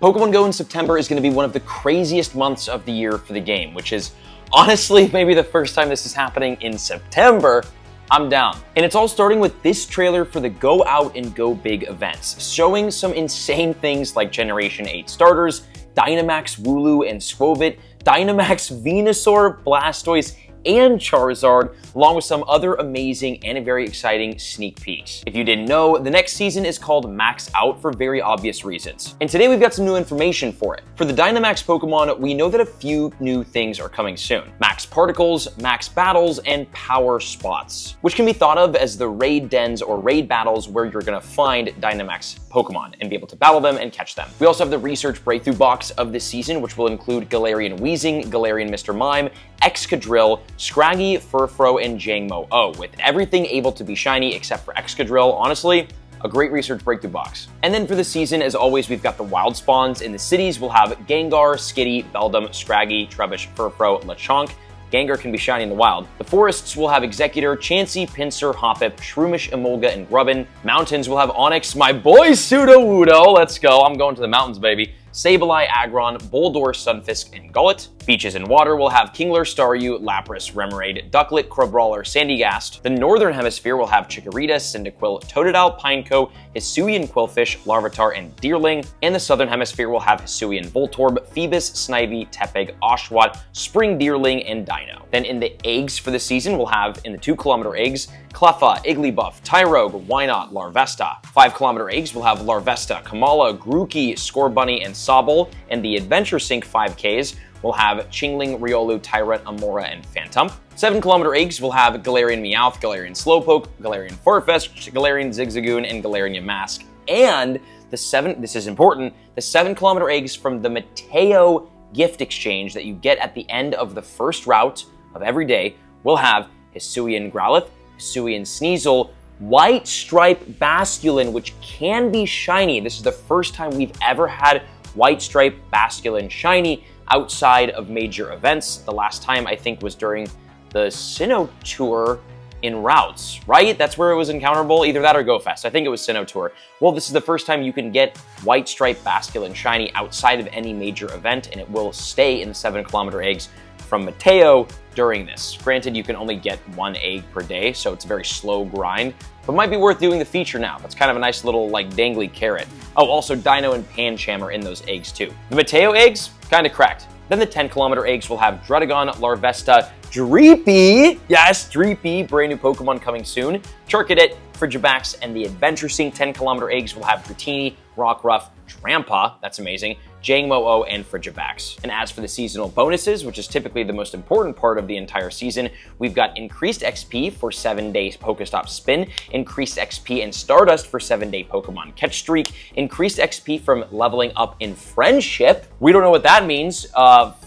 Pokemon Go in September is going to be one of the craziest months of the year for the game, which is honestly maybe the first time this is happening in September. I'm down. And it's all starting with this trailer for the Go Out and Go Big events, showing some insane things like Generation 8 starters, Dynamax Wooloo and Squovit, Dynamax Venusaur, Blastoise, and Charizard, along with some other amazing and very exciting sneak peeks. If you didn't know, the next season is called Max Out for very obvious reasons. And today we've got some new information for it. For the Dynamax Pokemon, we know that a few new things are coming soon. Max Particles, Max Battles, and Power Spots, which can be thought of as the raid dens or raid battles where you're gonna find Dynamax Pokemon and be able to battle them and catch them. We also have the Research Breakthrough Box of this season, which will include Galarian Weezing, Galarian Mr. Mime, Excadrill, Scraggy, Furfrou, and Jangmo-O, with everything able to be shiny except for Excadrill. Honestly, a great Research Breakthrough Box. And then for the season, as always, we've got the wild spawns. In the cities, we'll have Gengar, Skitty, Beldum, Scraggy, Trubbish, Furfrou, Lechonk. Gengar can be shiny in the wild. The forests will have Executor, Chansey, Pinsir, Hoppip, Shroomish, Emolga, and Grubbin. Mountains will have Onix, my boy Sudowoodo. Let's go. I'm going to the mountains, baby. Sableye, Aggron, Boldore, Stunfisk, and Gullet. Beaches and water will have Kingler, Staryu, Lapras, Remoraid, Ducklet, Crabrawler, Sandygast. The northern hemisphere will have Chikorita, Cyndaquil, Totodile, Pineco, Hisuian Quillfish, Larvitar, and Deerling. And the southern hemisphere will have Hisuian Voltorb, Phoebus, Snivy, Tepig, Oshawott, Spring Deerling, and Dino. Then in the eggs for the season, we'll have in the 2-kilometer eggs, Cleffa, Igglybuff, Tyrogue, Wynaut, Larvesta. 5-kilometer eggs will have Larvesta, Kamala, Grookey, Scorbunny, and Sobble. And the Adventure Sync 5Ks will have Chingling, Riolu, Tyrant, Amora, and Phantump. 7-kilometer eggs will have Galarian Meowth, Galarian Slowpoke, Galarian Farfetch'd, Galarian Zigzagoon, and Galarian Yamask. And this is important, the 7-kilometer eggs from the Mateo gift exchange that you get at the end of the first route of every day will have Hisuian Growlithe, Hisuian Sneasel, White Stripe Basculin, which can be shiny. This is the first time we've ever had White Stripe Basculin shiny outside of major events. The last time, I think, was during the Sinnoh Tour in routes, right? That's where it was encounterable, either that or Go Fest. I think it was Sinnoh Tour. Well, this is the first time you can get White Stripe Basculin shiny outside of any major event, and it will stay in the 7-kilometer eggs from Mateo during this. Granted, you can only get 1 egg per day, so it's a very slow grind, but might be worth doing the feature now. That's kind of a nice little like dangly carrot. Oh, also Dino and Pancham are in those eggs too. The Mateo eggs, kind of cracked. Then the 10-kilometer eggs will have Druddigon, Larvesta, Dreepy, yes, Dreepy, brand new Pokemon coming soon, Charcadet, Frigibax, and the Adventure Sync 10-kilometer eggs will have Dratini, Rockruff, Trampa, that's amazing, Jangmo-O, and Frigibax. And as for the seasonal bonuses, which is typically the most important part of the entire season, we've got increased XP for 7-day Pokestop Spin, increased XP and Stardust for 7-day Pokemon Catch Streak, increased XP from leveling up in Friendship. We don't know what that means.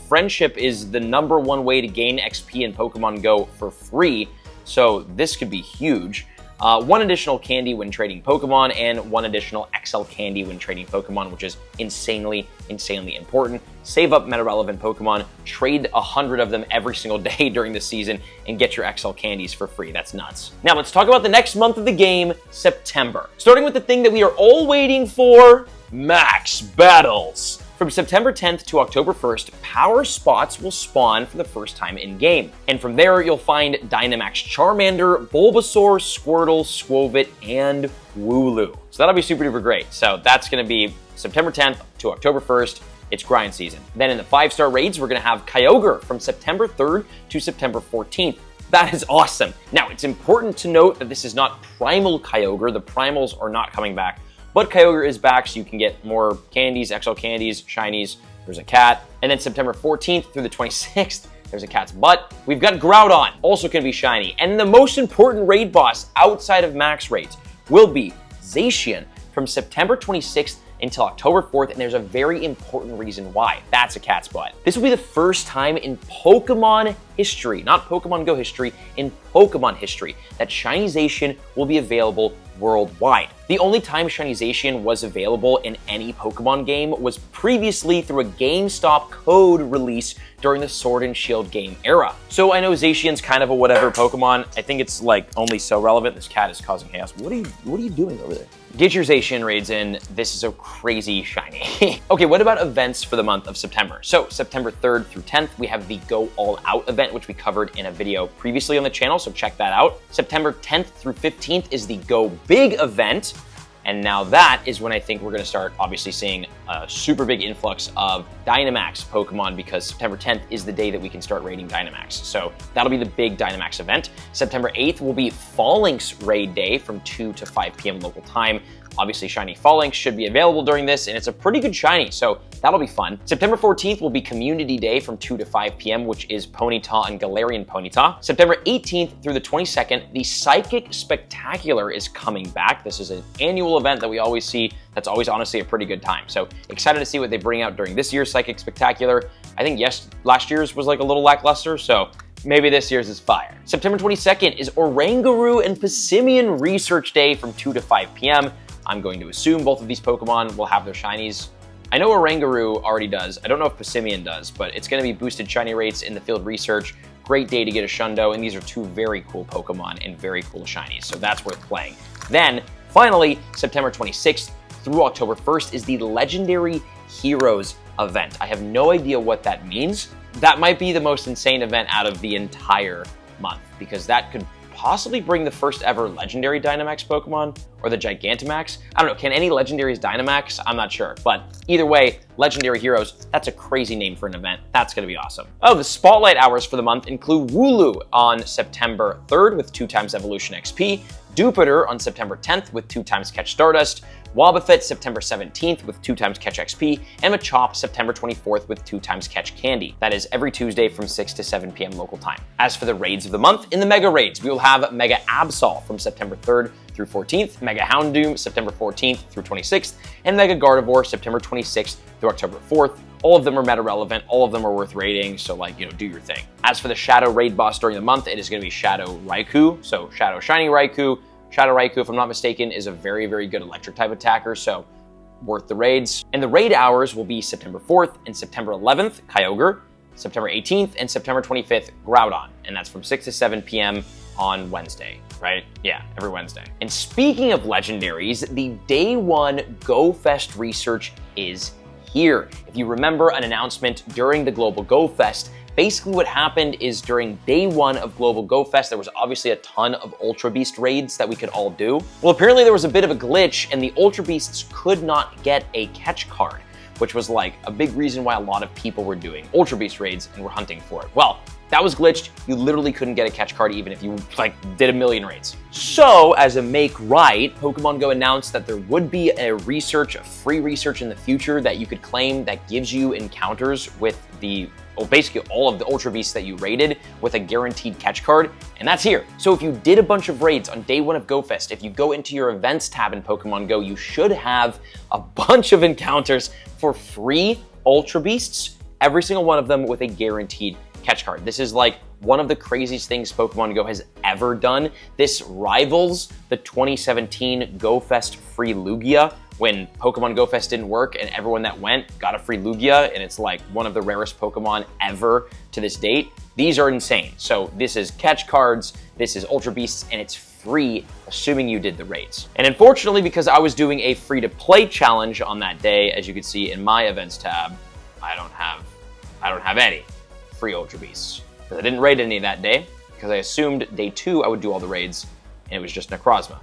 Friendship is the #1 way to gain XP in Pokemon Go for free, so this could be huge. 1 additional candy when trading Pokemon, and 1 additional XL candy when trading Pokemon, which is insanely important. Save up meta-relevant Pokemon, trade 100 of them every single day during the season, and get your XL candies for free. That's nuts. Now let's talk about the next month of the game, September. Starting with the thing that we are all waiting for, Max Battles. From September 10th to October 1st, Power Spots will spawn for the first time in-game. And from there, you'll find Dynamax Charmander, Bulbasaur, Squirtle, Squovit, and Wooloo. So that'll be super duper great. So that's gonna be September 10th to October 1st. It's grind season. Then in the 5-star raids, we're gonna have Kyogre from September 3rd to September 14th. That is awesome. Now, it's important to note that this is not Primal Kyogre. The Primals are not coming back. But Kyogre is back, so you can get more candies, XL candies, shinies. There's a cat. And then September 14th through the 26th, there's a cat's butt. We've got Groudon, also can be shiny. And the most important raid boss outside of max raids will be Zacian from September 26th until October 4th, and there's a very important reason why. That's a cat's butt. This will be the first time in Pokemon history, not Pokemon Go history, in Pokemon history, that Shinization will be available worldwide. The only time Shinization was available in any Pokemon game was previously through a GameStop code release during the Sword and Shield game era. So I know Zacian's kind of a whatever Pokemon. I think it's like only so relevant. This cat is causing chaos. What are you doing over there? Get your Zacian raids in. This is a crazy shiny. Okay, what about events for the month of September? So September 3rd through 10th, we have the Go All Out event, which we covered in a video previously on the channel, so check that out. September 10th through 15th is the Go Big event. And now that is when I think we're gonna start obviously seeing a super big influx of Dynamax Pokemon, because September 10th is the day that we can start raiding Dynamax. So that'll be the big Dynamax event. September 8th will be Phalanx raid day from 2 to 5 p.m. local time. Obviously, shiny Phalanx should be available during this, and it's a pretty good shiny, so that'll be fun. September 14th will be Community Day from 2 to 5 p.m., which is Ponyta and Galarian Ponyta. September 18th through the 22nd, the Psychic Spectacular is coming back. This is an annual event that we always see. That's always honestly a pretty good time. So excited to see what they bring out during this year's Psychic Spectacular. I think, yes, last year's was like a little lackluster, so maybe this year's is fire. September 22nd is Oranguru and Passimian Research Day from 2 to 5 p.m. I'm going to assume both of these Pokemon will have their shinies. I know Oranguru already does. I don't know if Passimian does, but it's going to be boosted shiny rates in the field research. Great day to get a Shundo, and these are two very cool Pokemon and very cool shinies, so that's worth playing. Then, finally, September 26th through October 1st is the Legendary Heroes event. I have no idea what that means. That might be the most insane event out of the entire month, because that could possibly bring the first ever legendary Dynamax Pokemon, or the Gigantamax. I don't know, can any legendaries Dynamax? I'm not sure, but either way, Legendary Heroes, that's a crazy name for an event. That's gonna be awesome. Oh, the spotlight hours for the month include Wooloo on September 3rd with 2x Evolution XP, Dupiter on September 10th with 2x Catch Stardust, Wobbuffet September 17th with 2x Catch XP, and Machop September 24th with 2x Catch Candy. That is every Tuesday from 6 to 7 p.m. local time. As for the raids of the month, in the Mega Raids, we will have Mega Absol from September 3rd through 14th, Mega Houndoom September 14th through 26th, and Mega Gardevoir September 26th through October 4th. All of them are meta relevant, all of them are worth raiding, so like, you know, do your thing. As for the Shadow Raid boss during the month, it is gonna be Shadow Raikou, so Shadow Shiny Raikou. Shadow Raikou, if I'm not mistaken, is a very, very good electric type attacker, so worth the raids. And the raid hours will be September 4th and September 11th, Kyogre, September 18th and September 25th, Groudon, and that's from 6 to 7 p.m. on Wednesday, right? Yeah, every Wednesday. And speaking of legendaries, the Day 1 Go Fest research is here. If you remember an announcement during the Global Go Fest, basically what happened is during Day 1 of Global Go Fest, there was obviously a ton of Ultra Beast raids that we could all do. Well, apparently there was a bit of a glitch and the Ultra Beasts could not get a catch card, which was like a big reason why a lot of people were doing Ultra Beast raids and were hunting for it. Well, that was glitched. You literally couldn't get a catch card even if you like did a million raids. So as a make right, Pokemon Go announced that there would be a free research in the future that you could claim that gives you encounters with basically all of the Ultra Beasts that you raided with a guaranteed catch card, and that's here. So if you did a bunch of raids on Day 1 of Go Fest, if you go into your events tab in Pokemon Go, you should have a bunch of encounters for free Ultra Beasts, every single one of them with a guaranteed catch card. This is like one of the craziest things Pokemon Go has ever done. This rivals the 2017 Go Fest free Lugia, when Pokemon Go Fest didn't work and everyone that went got a free Lugia, and it's like one of the rarest Pokemon ever to this date. These are insane. So this is catch cards, this is Ultra Beasts, and it's free, assuming you did the raids. And unfortunately, because I was doing a free-to-play challenge on that day, as you can see in my events tab, I don't have any free Ultra Beasts. Because I didn't raid any that day, because I assumed Day 2 I would do all the raids, and it was just Necrozma.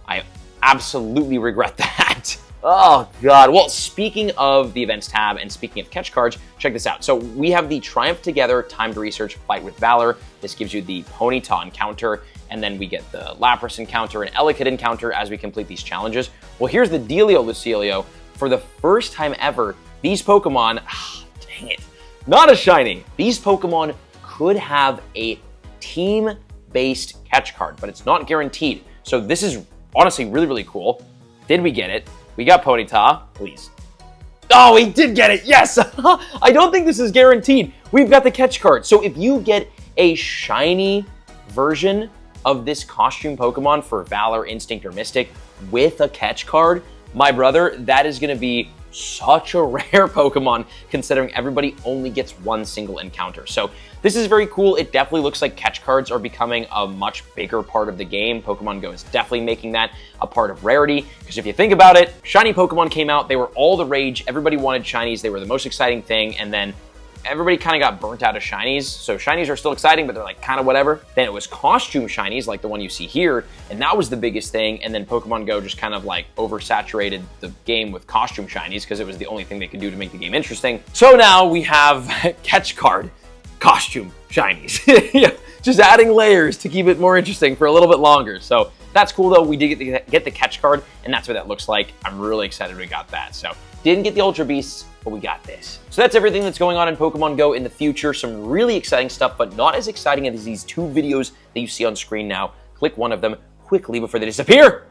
I absolutely regret that. Oh God. Well, speaking of the events tab and speaking of catch cards, check this out. So we have the Triumph Together Timed Research Fight with Valor. This gives you the Ponyta encounter, and then we get the Lapras encounter and Elekid encounter as we complete these challenges. Well, here's the dealio, Lucilio. For the first time ever, these Pokemon, dang it, not a shiny. These Pokemon could have a team-based catch card, but it's not guaranteed. So this is honestly really, really cool. Did we get it? We got Ponyta, please. Oh, we did get it, yes! I don't think this is guaranteed. we've got the catch card. So if you get a shiny version of this costume Pokemon for Valor, Instinct, or Mystic with a catch card, my brother, that is going to be such a rare Pokemon considering everybody only gets one single encounter. So this is very cool. It definitely looks like catch cards are becoming a much bigger part of the game. Pokemon Go is definitely making that a part of rarity, because if you think about it, shiny Pokemon came out, they were all the rage, everybody wanted shinies, they were the most exciting thing, and then everybody kind of got burnt out of shinies. So shinies are still exciting, but they're like kind of whatever. Then it was costume shinies like the one you see here, and that was the biggest thing. And then Pokemon Go just kind of like oversaturated the game with costume shinies because it was the only thing they could do to make the game interesting. So now we have catch card costume shinies. Yeah, just adding layers to keep it more interesting for a little bit longer. So that's cool though. We did get the catch card, and that's what that looks like. I'm really excited we got that. So didn't get the Ultra Beasts, but we got this. So that's everything that's going on in Pokemon Go in the future. Some really exciting stuff, but not as exciting as these two videos that you see on screen now. Click one of them quickly before they disappear.